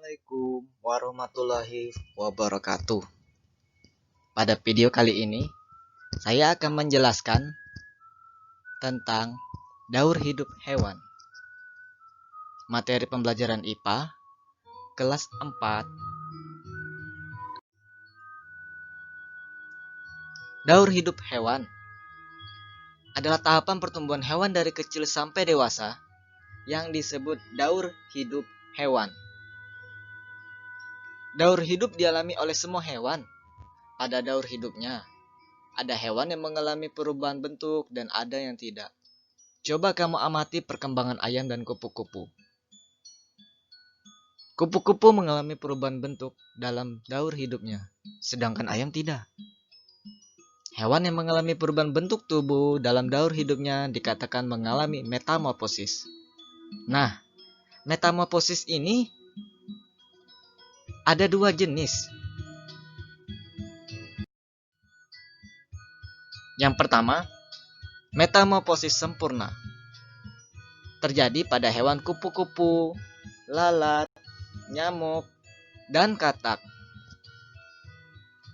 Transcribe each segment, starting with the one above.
Assalamualaikum warahmatullahi wabarakatuh. Pada video kali ini, saya akan menjelaskan tentang daur hidup hewan. Materi pembelajaran IPA kelas 4. Daur hidup hewan adalah tahapan pertumbuhan hewan dari kecil sampai dewasa yang disebut daur hidup hewan. Daur hidup dialami oleh semua hewan. Pada daur hidupnya, ada hewan yang mengalami perubahan bentuk dan ada yang tidak. Coba kamu amati perkembangan ayam dan kupu-kupu. Kupu-kupu mengalami perubahan bentuk dalam daur hidupnya, sedangkan ayam tidak. Hewan yang mengalami perubahan bentuk tubuh dalam daur hidupnya dikatakan mengalami metamorfosis. Nah, metamorfosis ini ada dua jenis. Yang pertama, metamorfosis sempurna. Terjadi pada hewan kupu-kupu, lalat, nyamuk, dan katak.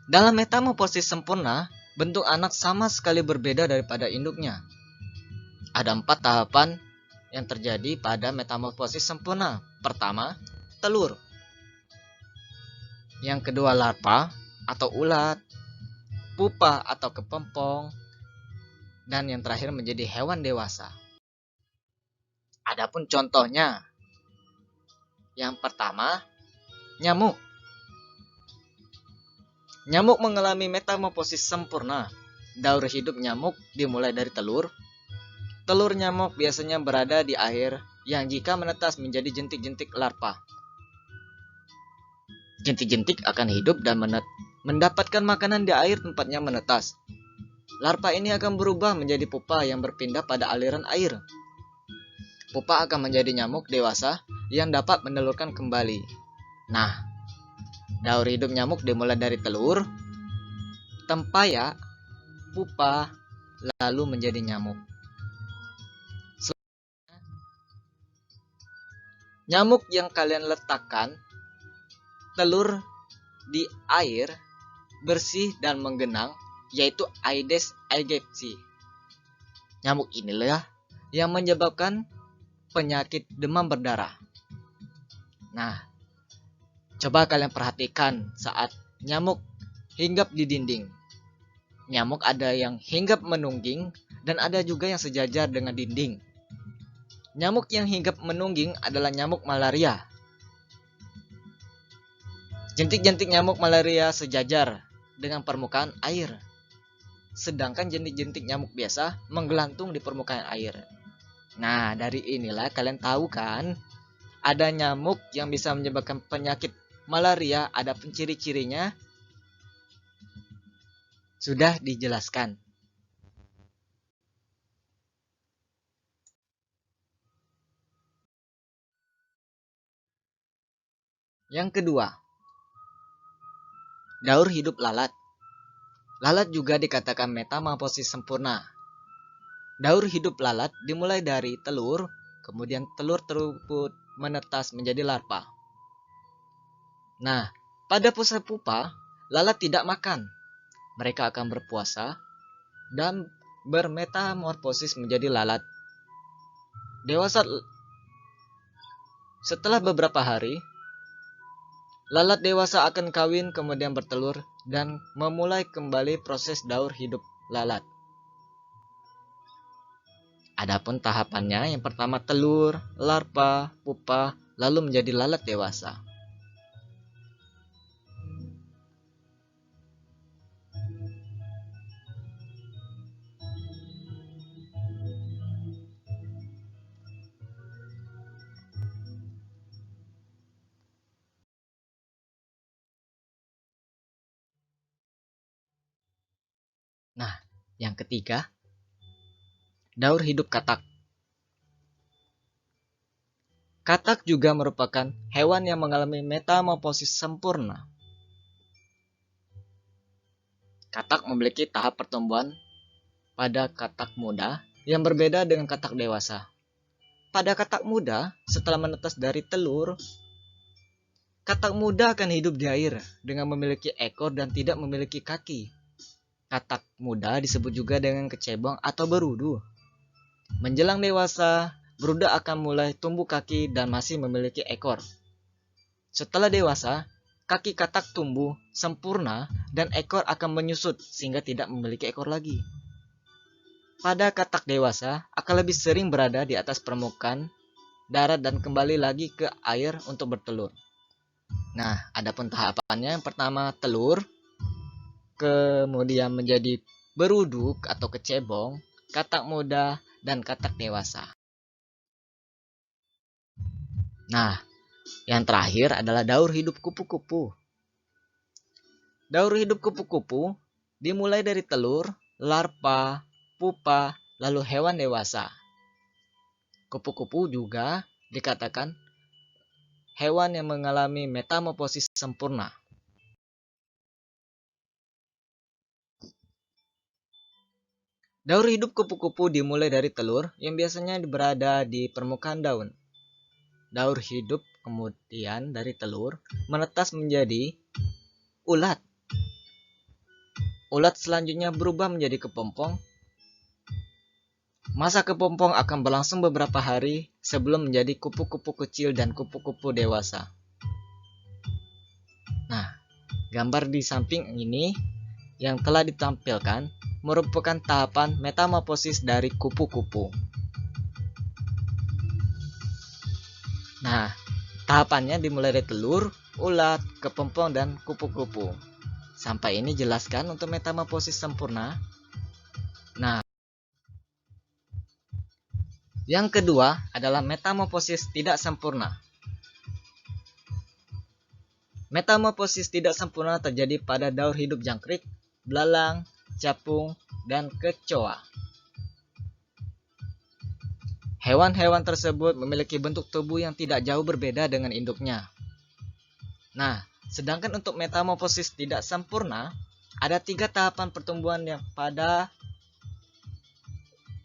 Dalam metamorfosis sempurna, bentuk anak sama sekali berbeda daripada induknya. Ada 4 tahapan yang terjadi pada metamorfosis sempurna. Pertama, telur. Yang kedua, larva atau ulat, pupa atau kepompong, dan yang terakhir menjadi hewan dewasa. Adapun contohnya, yang pertama, nyamuk. Nyamuk mengalami metamorfosis sempurna. Daur hidup nyamuk dimulai dari telur. Telur nyamuk biasanya berada di air yang jika menetas menjadi jentik-jentik larva. Jentik-jentik akan hidup dan mendapatkan makanan di air tempatnya menetas. Larva ini akan berubah menjadi pupa yang berpindah pada aliran air. Pupa akan menjadi nyamuk dewasa yang dapat menelurkan kembali. Nah, daur hidup nyamuk dimulai dari telur, tempayak, pupa, lalu menjadi nyamuk. Nyamuk yang kalian letakkan telur di air bersih dan menggenang, yaitu Aedes aegypti. Nyamuk inilah yang menyebabkan penyakit demam berdarah. Nah, coba kalian perhatikan saat nyamuk hinggap di dinding. Nyamuk ada yang hinggap menungging dan ada juga yang sejajar dengan dinding. Nyamuk yang hinggap menungging adalah nyamuk malaria. Jentik-jentik nyamuk malaria sejajar dengan permukaan air. Sedangkan jentik-jentik nyamuk biasa menggelantung di permukaan air. Nah, dari inilah kalian tahu kan, ada nyamuk yang bisa menyebabkan penyakit malaria, ada ciri-cirinya. Sudah dijelaskan. Yang kedua, daur hidup lalat. Lalat juga dikatakan metamorfosis sempurna. Daur hidup lalat dimulai dari telur, kemudian telur tersebut menetas menjadi larva. Nah, pada fase pupa, lalat tidak makan. Mereka akan berpuasa dan bermetamorfosis menjadi lalat dewasa. Setelah beberapa hari, lalat dewasa akan kawin kemudian bertelur dan memulai kembali proses daur hidup lalat. Adapun tahapannya, yang pertama telur, larva, pupa, lalu menjadi lalat dewasa. Nah, yang ketiga, daur hidup katak. Katak juga merupakan hewan yang mengalami metamorfosis sempurna. Katak memiliki tahap pertumbuhan pada katak muda yang berbeda dengan katak dewasa. Pada katak muda, setelah menetas dari telur, Katak muda akan hidup di air dengan memiliki ekor dan tidak memiliki kaki. Katak muda disebut juga dengan kecebong atau berudu. Menjelang dewasa, beruda akan mulai tumbuh kaki dan masih memiliki ekor. Setelah dewasa, kaki katak tumbuh sempurna dan ekor akan menyusut sehingga tidak memiliki ekor lagi. Pada katak dewasa akan lebih sering berada di atas permukaan darat dan kembali lagi ke air untuk bertelur. Nah, adapun tahapannya yang pertama telur, kemudian menjadi beruduk atau kecebong, katak muda, dan katak dewasa. Nah, yang terakhir adalah daur hidup kupu-kupu. Daur hidup kupu-kupu dimulai dari telur, larva, pupa, lalu hewan dewasa. Kupu-kupu juga dikatakan hewan yang mengalami metamorfosis sempurna. Daur hidup kupu-kupu dimulai dari telur yang biasanya berada di permukaan daun. Daur hidup kemudian dari telur menetas menjadi ulat. Ulat selanjutnya berubah menjadi kepompong. Masa kepompong akan berlangsung beberapa hari sebelum menjadi kupu-kupu kecil dan kupu-kupu dewasa. Nah, gambar di samping ini yang telah ditampilkan merupakan tahapan metamorfosis dari kupu-kupu. Nah, tahapannya dimulai dari telur, ulat, kepompong, dan kupu-kupu. Sampai ini jelaskan untuk metamorfosis sempurna. Nah, yang kedua adalah metamorfosis tidak sempurna. Metamorfosis tidak sempurna terjadi pada daur hidup jangkrik, belalang, capung, dan kecoa. Hewan-hewan tersebut memiliki bentuk tubuh yang tidak jauh berbeda dengan induknya. Nah, sedangkan untuk metamorfosis tidak sempurna, ada 3 tahapan pertumbuhan yang pada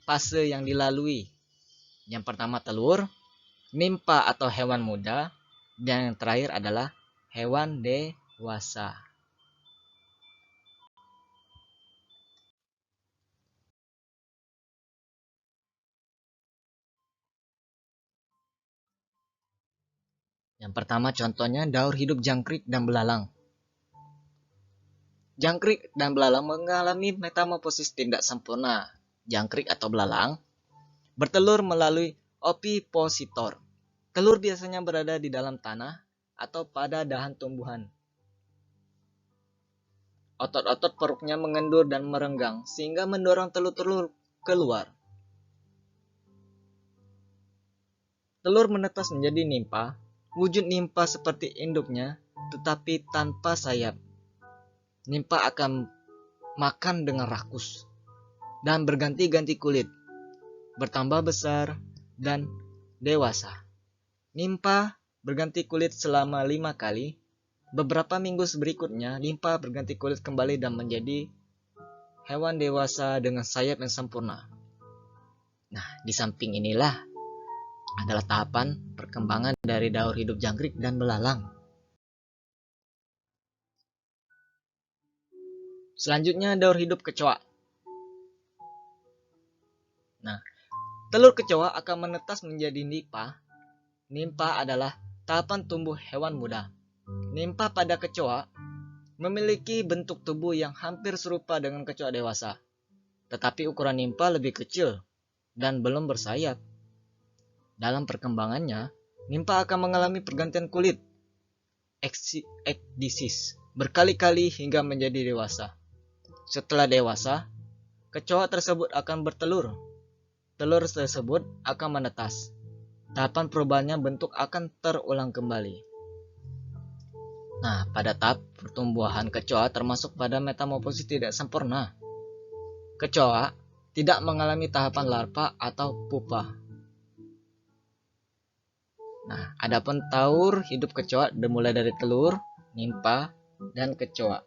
fase yang dilalui. Yang pertama telur, nimpa atau hewan muda, dan yang terakhir adalah hewan dewasa. Yang pertama contohnya daur hidup jangkrik dan belalang. Jangkrik dan belalang mengalami metamorfosis tidak sempurna. Jangkrik atau belalang bertelur melalui ovipositor. Telur biasanya berada di dalam tanah atau pada dahan tumbuhan. Otot-otot perutnya mengendur dan merenggang sehingga mendorong telur-telur keluar. Telur menetas menjadi nimpa. Wujud nimpa seperti induknya tetapi tanpa sayap. Nimpa akan makan dengan rakus dan berganti-ganti kulit, bertambah besar dan dewasa. Nimpa berganti kulit selama 5 kali. Beberapa minggu berikutnya, nimpa berganti kulit kembali dan menjadi hewan dewasa dengan sayap yang sempurna. Nah, di samping inilah adalah tahapan perkembangan dari daur hidup jangkrik dan belalang. Selanjutnya, daur hidup kecoa. Nah, telur kecoa akan menetas menjadi nimpa. Nimpa adalah tahapan tumbuh hewan muda. Nimpa pada kecoa memiliki bentuk tubuh yang hampir serupa dengan kecoa dewasa, tetapi ukuran nimpa lebih kecil dan belum bersayap. Dalam perkembangannya, nimpa akan mengalami pergantian kulit, ekdisis, berkali-kali hingga menjadi dewasa. Setelah dewasa, kecoa tersebut akan bertelur. Telur tersebut akan menetas. Tahapan perubahannya bentuk akan terulang kembali. Nah, pada tahap pertumbuhan kecoa termasuk pada metamorfosis tidak sempurna. Kecoa tidak mengalami tahapan larva atau pupa. Nah, adapun daur hidup kecoa dimulai dari telur, nimpa, dan kecoa.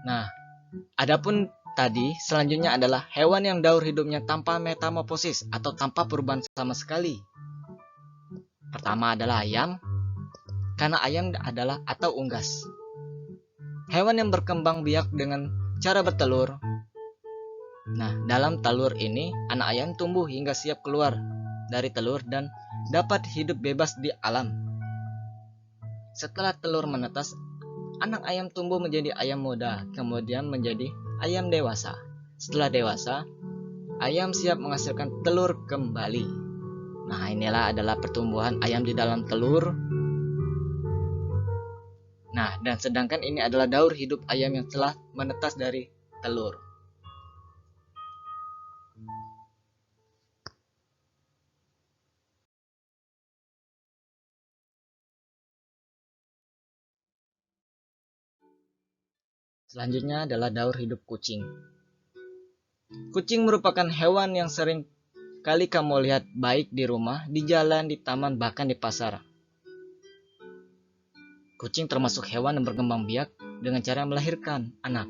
Nah, adapun Tadi, selanjutnya adalah hewan yang daur hidupnya tanpa metamorfosis atau tanpa perubahan sama sekali. Pertama adalah ayam, karena ayam adalah atau unggas. Hewan yang berkembang biak dengan cara bertelur. Nah, dalam telur ini, anak ayam tumbuh hingga siap keluar dari telur dan dapat hidup bebas di alam. Setelah telur menetas, anak ayam tumbuh menjadi ayam muda, kemudian menjadi ayam dewasa. Setelah dewasa, ayam siap menghasilkan telur kembali. Nah, inilah adalah pertumbuhan ayam di dalam telur. Nah, dan sedangkan ini adalah daur hidup ayam yang telah menetas dari telur. Selanjutnya adalah daur hidup kucing. Kucing merupakan hewan yang sering kali kamu lihat baik di rumah, di jalan, di taman, bahkan di pasar. Kucing termasuk hewan yang berkembang biak dengan cara melahirkan anak.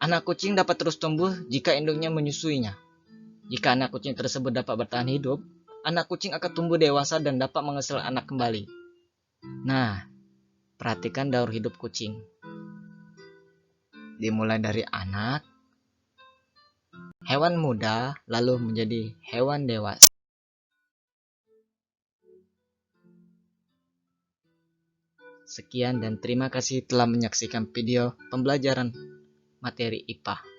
Anak kucing dapat terus tumbuh jika induknya menyusuinya. Jika anak kucing tersebut dapat bertahan hidup, anak kucing akan tumbuh dewasa dan dapat menghasilkan anak kembali. Nah, perhatikan daur hidup kucing. Dimulai dari anak, hewan muda, lalu menjadi hewan dewasa. Sekian dan terima kasih telah menyaksikan video pembelajaran materi IPA.